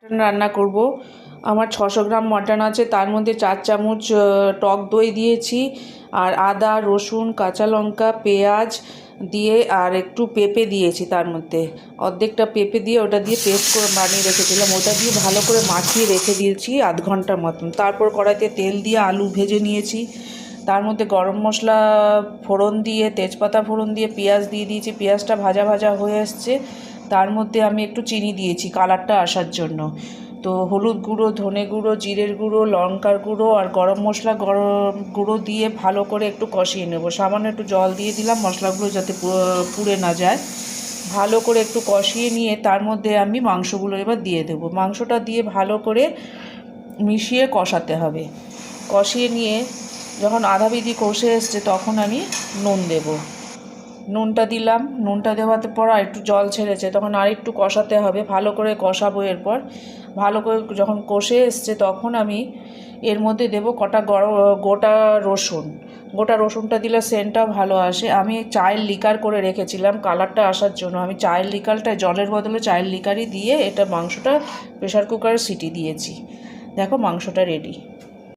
Mutton রান্না করব। আমার 600 গ্রাম মটন আছে, তার মধ্যে 4 চামচ টক দই দিয়েছি, আর আদা রসুন কাঁচা লঙ্কা পেঁয়াজ দিয়ে আর একটু পেঁপে দিয়েছি, তার মধ্যে অর্ধেকটা পেঁপে দিয়ে ওটা দিয়ে পেস্ট করে বানিয়ে রেখেছিলাম, ওটা দিয়ে ভালো করে মাখিয়ে রেখে দিয়েছি আধ ঘন্টার মতন। তারপর কড়াইতে তেল দিয়ে আলু ভেজে নিয়েছি, তার মধ্যে গরম মশলা ফোড়ন দিয়ে তেজপাতা ফোড়ন দিয়ে পেঁয়াজ দিয়ে দিয়েছি, পেঁয়াজটা ভাজা ভাজা হয়ে এসছে, তার মধ্যে আমি একটু চিনি দিয়েছি কালারটা আসার জন্য। তো হলুদ গুঁড়ো ধনে গুঁড়ো জিরের গুঁড়ো লঙ্কার গুঁড়ো আর গরম মশলা গুঁড়ো দিয়ে ভালো করে একটু কষিয়ে নেব। সামান্য একটু জল দিয়ে দিলাম মশলাগুলো যাতে পুড়ে না যায়। ভালো করে একটু কষিয়ে নিয়ে তার মধ্যে আমি মাংসগুলো এবার দিয়ে দেবো। মাংসটা দিয়ে ভালো করে মিশিয়ে কষাতে হবে। কষিয়ে নিয়ে যখন আধা বিধি কষে এসছে তখন আমি নুন দেব। নুনটা দিলাম, নুনটা দেওয়ার পর আর একটু জল ছেড়েছে, তখন আর একটু কষাতে হবে, ভালো করে কষাবো। এরপর ভালো করে যখন কষে এসছে তখন আমি এর মধ্যে দেবো কটা গোটা রসুনটা দিলে সেন্টটা ভালো আসে। আমি চায়ের লিকার করে রেখেছিলাম কালারটা আসার জন্য, আমি চায়ের লিকারটা জলের বদলে চায়ের লিকারই দিয়ে এটা মাংসটা প্রেশার কুকারে সিটি দিয়েছি। দেখো মাংসটা রেডি।